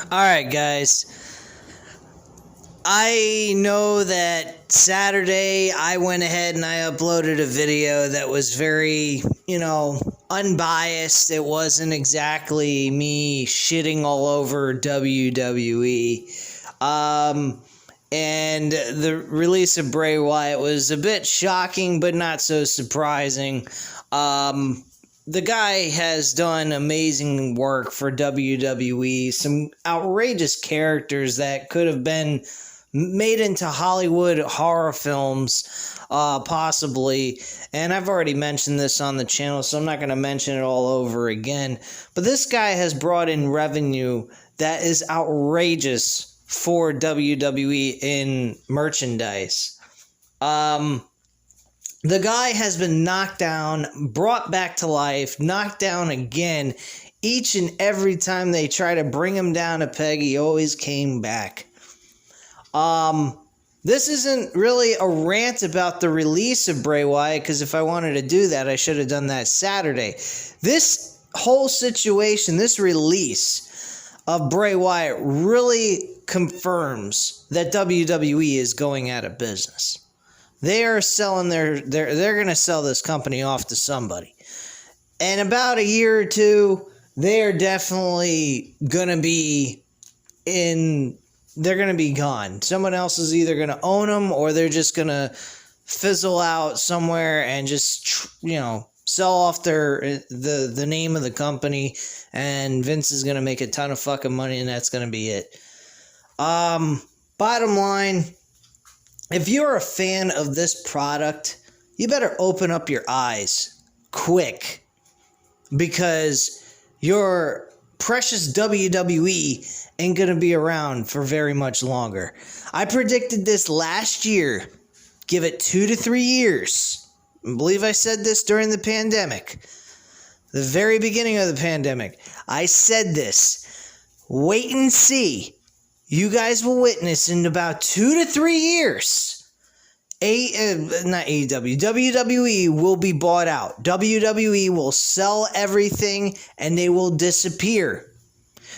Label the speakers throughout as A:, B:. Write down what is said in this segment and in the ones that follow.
A: Alright, guys. I know that Saturday I went ahead and I uploaded a video that was very, unbiased. It wasn't exactly me shitting all over WWE. And the release of Bray Wyatt was a bit shocking, but not so surprising. The guy has done amazing work for WWE, some outrageous characters that could have been made into Hollywood horror films, possibly. And I've already mentioned this on the channel, so I'm not going to mention it all over again. But this guy has brought in revenue that is outrageous for WWE in merchandise. The guy has been knocked down, brought back to life, knocked down again. Each and every time they try to bring him down a peg, he always came back. This isn't really a rant about the release of Bray Wyatt, because if I wanted to do that, I should have done that Saturday. This whole situation, this release of Bray Wyatt really confirms that WWE is going out of business. They are selling they're going to sell this company off to somebody. In about a year or two, they are definitely going to be they're going to be gone. Someone else is either going to own them, or they're just going to fizzle out somewhere and just, sell off the name of the company, and Vince is going to make a ton of fucking money, and that's going to be it. Bottom line, if you're a fan of this product, you better open up your eyes quick, because your precious WWE ain't going to be around for very much longer. I predicted this last year. Give it 2 to 3 years. I believe I said this during the pandemic. The very beginning of the pandemic. I said this. Wait and see. You guys will witness in about 2 to 3 years. Not AEW. WWE will be bought out. WWE will sell everything and they will disappear.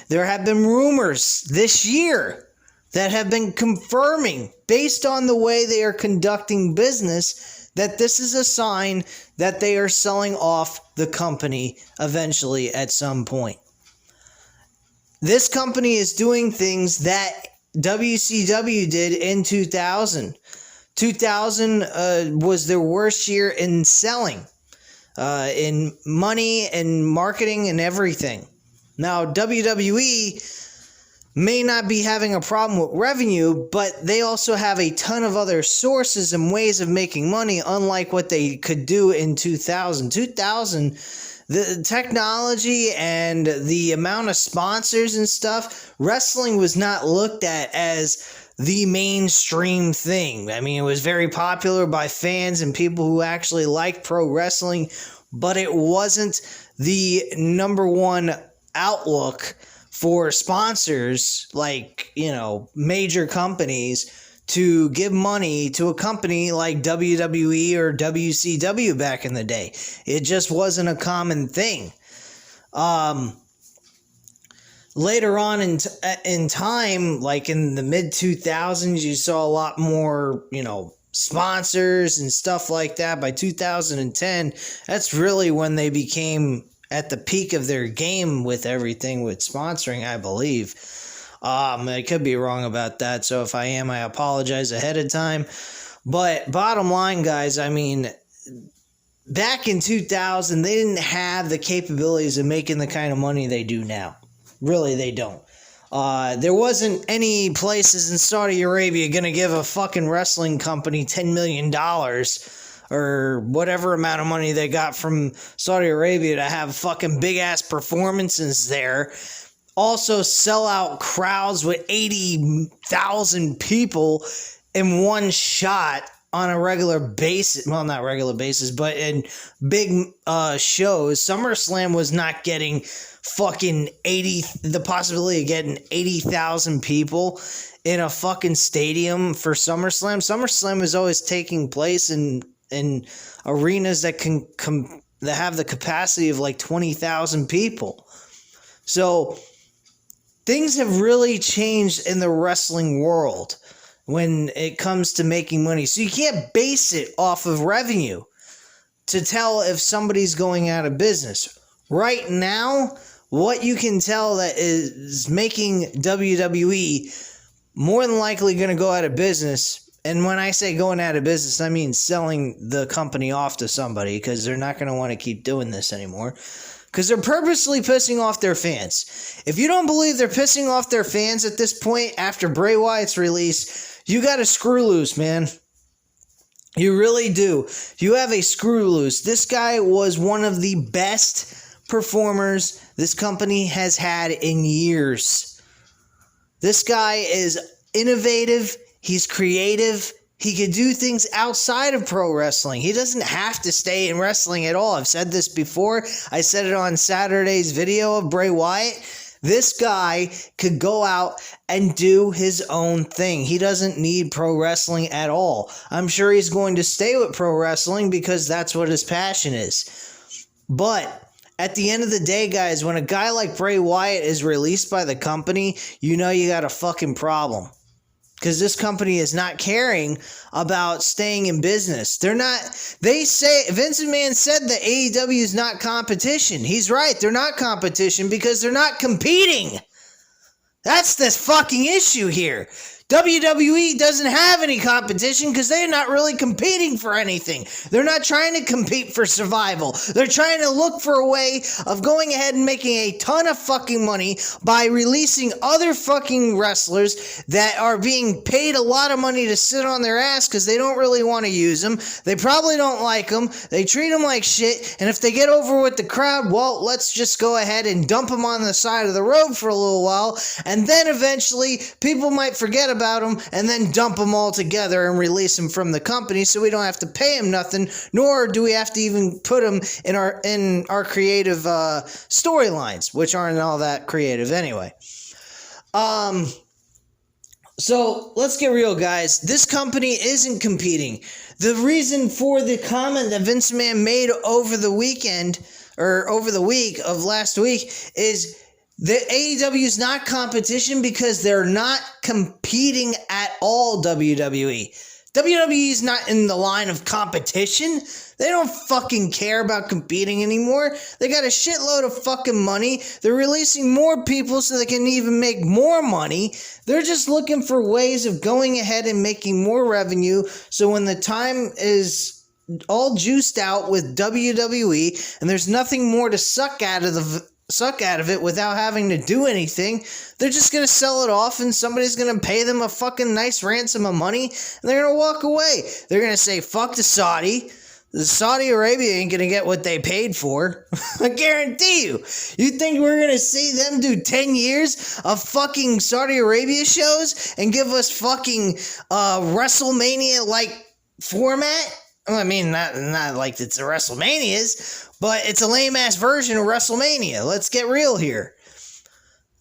A: There have been rumors this year that have been confirming, based on the way they are conducting business, that this is a sign that they are selling off the company eventually at some point. This company is doing things that WCW did in 2000. 2000 was their worst year in selling, in money and marketing and everything. Now, WWE may not be having a problem with revenue, but they also have a ton of other sources and ways of making money, unlike what they could do in 2000. 2000, the technology and the amount of sponsors and stuff, wrestling was not looked at as the mainstream thing. I mean, it was very popular by fans and people who actually like pro wrestling, but it wasn't the number one outlook for sponsors, like, major companies, to give money to a company like WWE or WCW back in the day. It just wasn't a common thing. Later on in time, like in the mid-2000s, you saw a lot more, sponsors and stuff like that. By 2010, that's really when they became at the peak of their game with everything with sponsoring, I believe. I could be wrong about that, so if I am, I apologize ahead of time. But bottom line, guys, I mean, back in 2000, they didn't have the capabilities of making the kind of money they do now. Really, they don't. There wasn't any places in Saudi Arabia going to give a fucking wrestling company $10 million or whatever amount of money they got from Saudi Arabia to have fucking big-ass performances there. Also sell out crowds with 80,000 people in one shot on a regular basis. Well, not regular basis, but in big shows. SummerSlam was not getting fucking the possibility of getting 80,000 people in a fucking stadium for SummerSlam. SummerSlam is always taking place in arenas that that have the capacity of like 20,000 people. So things have really changed in the wrestling world when it comes to making money. So you can't base it off of revenue to tell if somebody's going out of business. Right now, what you can tell that is making WWE more than likely going to go out of business, and when I say going out of business, I mean selling the company off to somebody, because they're not going to want to keep doing this anymore, because they're purposely pissing off their fans. If you don't believe they're pissing off their fans at this point after Bray Wyatt's release, you got to screw loose, man. You really do. You have a screw loose. This guy was one of the best performers this company has had in years. This guy is innovative. He's creative. He could do things outside of pro wrestling. He doesn't have to stay in wrestling at all. I've said this before. I said it on Saturday's video of Bray Wyatt. This guy could go out and do his own thing. He doesn't need pro wrestling at all. I'm sure he's going to stay with pro wrestling because that's what his passion is. But at the end of the day, guys, when a guy like Bray Wyatt is released by the company, you know you got a fucking problem. Because this company is not caring about staying in business. They say, Vince McMahon said that AEW is not competition. He's right, they're not competition because they're not competing. That's the fucking issue here. WWE doesn't have any competition because they're not really competing for anything. They're not trying to compete for survival. They're trying to look for a way of going ahead and making a ton of fucking money by releasing other fucking wrestlers that are being paid a lot of money to sit on their ass because they don't really want to use them. They probably don't like them. They treat them like shit. And if they get over with the crowd, well, let's just go ahead and dump them on the side of the road for a little while. And then eventually people might forget about them and then dump them all together and release them from the company, so we don't have to pay them nothing, nor do we have to even put them in our creative storylines, which aren't all that creative anyway. So let's get real, guys. This company isn't competing. The reason for the comment that Vince McMahon made over the weekend, or over the week of last week, is the AEW is not competition because they're not competing at all, WWE. WWE is not in the line of competition. They don't fucking care about competing anymore. They got a shitload of fucking money. They're releasing more people so they can even make more money. They're just looking for ways of going ahead and making more revenue, so when the time is all juiced out with WWE and there's nothing more to suck out of it without having to do anything, they're just going to sell it off and somebody's going to pay them a fucking nice ransom of money and they're going to walk away. They're going to say, fuck the Saudi. The Saudi Arabia ain't going to get what they paid for. I guarantee you. You think we're going to see them do 10 years of fucking Saudi Arabia shows and give us fucking WrestleMania-like format? I mean, not like it's a WrestleManias, but it's a lame-ass version of WrestleMania. Let's get real here.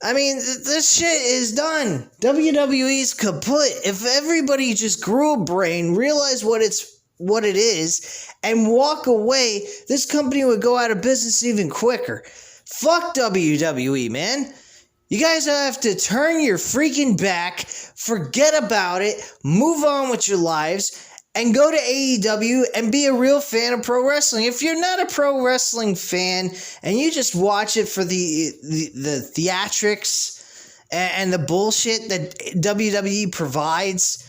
A: I mean, this shit is done. WWE's kaput. If everybody just grew a brain, realized what it is, and walk away, this company would go out of business even quicker. Fuck WWE, man. You guys have to turn your freaking back, forget about it, move on with your lives, and go to AEW and be a real fan of pro wrestling. If you're not a pro wrestling fan and you just watch it for the theatrics and the bullshit that WWE provides,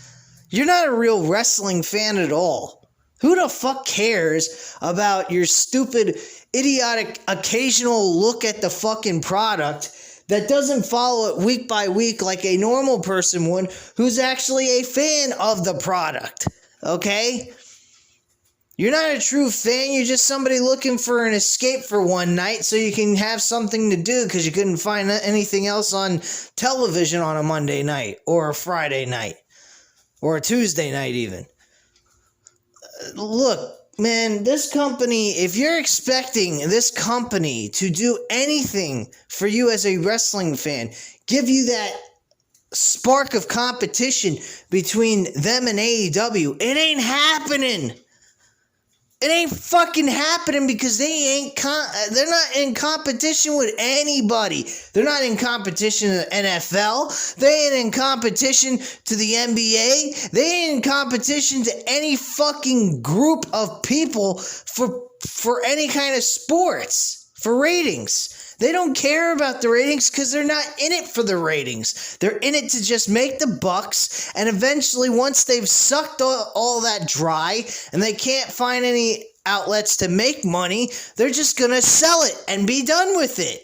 A: you're not a real wrestling fan at all. Who the fuck cares about your stupid, idiotic, occasional look at the fucking product that doesn't follow it week by week like a normal person would who's actually a fan of the product? Okay? You're not a true fan. You're just somebody looking for an escape for one night so you can have something to do because you couldn't find anything else on television on a Monday night or a Friday night or a Tuesday night even. Look, man, this company, if you're expecting this company to do anything for you as a wrestling fan, give you that spark of competition between them and AEW, it ain't happening. It ain't fucking happening because they're not in competition with anybody. They're not in competition to the NFL. They ain't in competition to the NBA. They ain't in competition to any fucking group of people for any kind of sports, for ratings. They don't care about the ratings because they're not in it for the ratings. They're in it to just make the bucks, and eventually once they've sucked all that dry and they can't find any outlets to make money, they're just going to sell it and be done with it.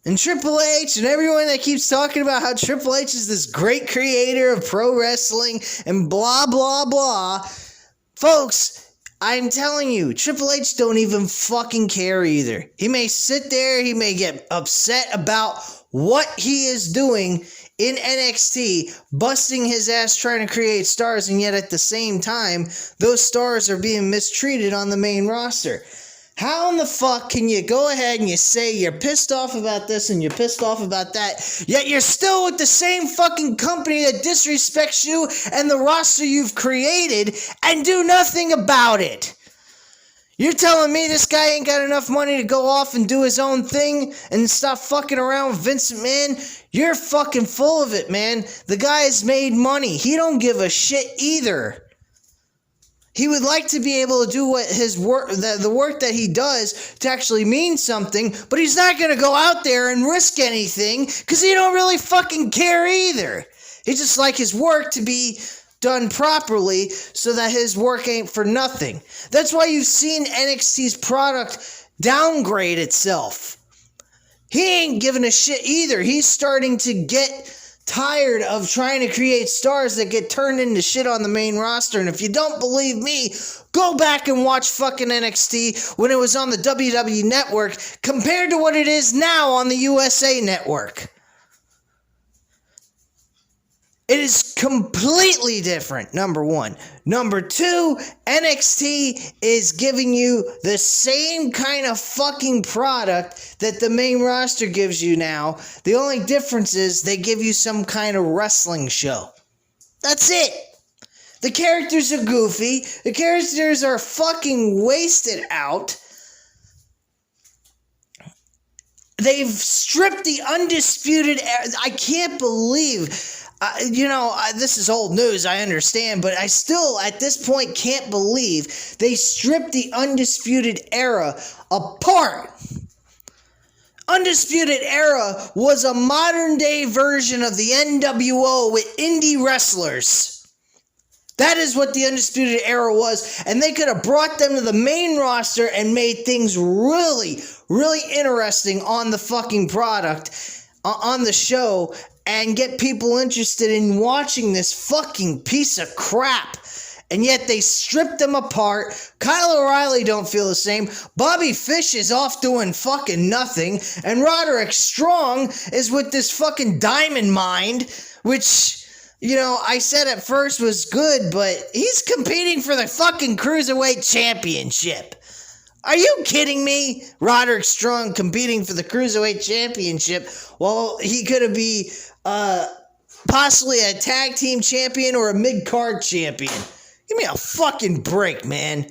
A: And Triple H and everyone that keeps talking about how Triple H is this great creator of pro wrestling and blah, blah, blah. Folks, I'm telling you, Triple H don't even fucking care either. He may sit there, he may get upset about what he is doing in NXT, busting his ass trying to create stars, and yet at the same time, those stars are being mistreated on the main roster. How in the fuck can you go ahead and you say you're pissed off about this and you're pissed off about that, yet you're still with the same fucking company that disrespects you and the roster you've created and do nothing about it? You're telling me this guy ain't got enough money to go off and do his own thing and stop fucking around with Vince McMahon? You're fucking full of it, man. The guy's made money. He don't give a shit either. He would like to be able to do what his work, the work that he does, to actually mean something, but he's not going to go out there and risk anything because he don't really fucking care either. He just like his work to be done properly so that his work ain't for nothing. That's why you've seen NXT's product downgrade itself. He ain't giving a shit either. He's starting to get tired of trying to create stars that get turned into shit on the main roster. And if you don't believe me, go back and watch fucking NXT when it was on the WWE Network compared to what it is now on the USA Network. It is completely different, number one. Number two, NXT is giving you the same kind of fucking product that the main roster gives you now. The only difference is they give you some kind of wrestling show. That's it. The characters are goofy. The characters are fucking wasted out. They've stripped the Undisputed Era. I can't believe... this is old news, I understand, but I still, at this point, can't believe they stripped the Undisputed Era apart. Undisputed Era was a modern-day version of the NWO with indie wrestlers. That is what the Undisputed Era was, and they could have brought them to the main roster and made things really, really interesting on the fucking product, on the show, and get people interested in watching this fucking piece of crap. And yet they stripped them apart. Kyle O'Reilly don't feel the same. Bobby Fish is off doing fucking nothing. And Roderick Strong is with this fucking Diamond Mind, which, I said at first was good, but he's competing for the fucking Cruiserweight Championship. Are you kidding me? Roderick Strong competing for the Cruiserweight Championship. Well, he could be possibly a tag team champion or a mid-card champion. Give me a fucking break, man.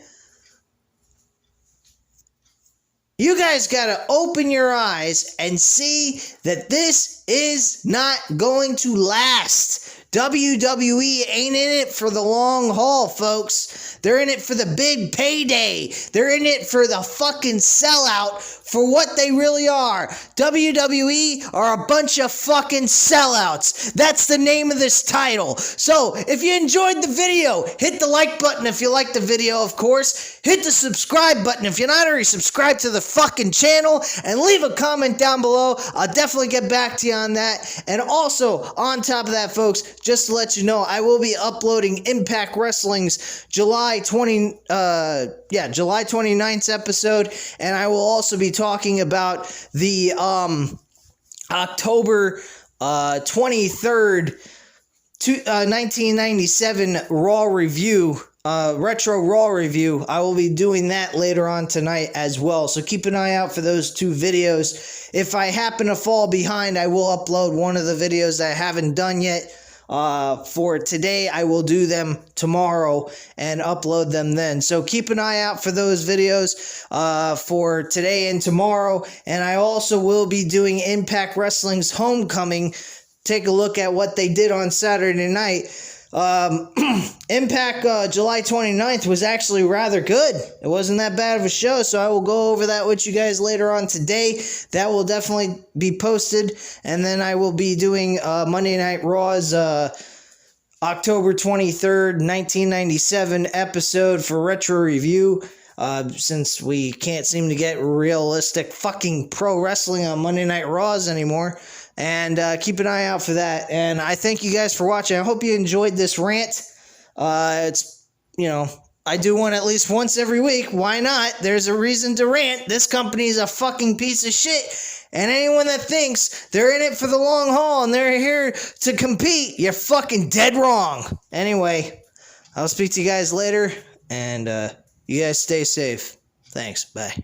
A: You guys gotta open your eyes and see that this is not going to last. WWE ain't in it for the long haul, folks. They're in it for the big payday. They're in it for the fucking sellout for what they really are. WWE are a bunch of fucking sellouts. That's the name of this title. So, if you enjoyed the video, hit the like button if you liked the video, of course. Hit the subscribe button if you're not already subscribed to the fucking channel. And leave a comment down below. I'll definitely get back to you on that. And also, on top of that, folks, just to let you know, I will be uploading Impact Wrestling's July 29th episode, and I will also be talking about the October 23rd, 1997 Raw review, retro Raw review. I will be doing that later on tonight as well, so keep an eye out for those two videos. If I happen to fall behind, I will upload one of the videos that I haven't done yet for today. I will do them tomorrow and upload them then. So keep an eye out for those videos for today and tomorrow. And I also will be doing Impact Wrestling's Homecoming. Take a look at what they did on Saturday night. Impact July 29th was actually rather good. It wasn't that bad of a show, so I will go over that with you guys later on today. That will definitely be posted, and then I will be doing Monday Night Raw's October 23rd, 1997 episode for Retro Review. Since we can't seem to get realistic fucking pro wrestling on Monday Night Raws anymore. And keep an eye out for that. And I thank you guys for watching. I hope you enjoyed this rant. It's, you know, I do one at least once every week. Why not? There's a reason to rant. This company is a fucking piece of shit. And anyone that thinks they're in it for the long haul and they're here to compete, you're fucking dead wrong. Anyway, I'll speak to you guys later. And you guys stay safe. Thanks. Bye.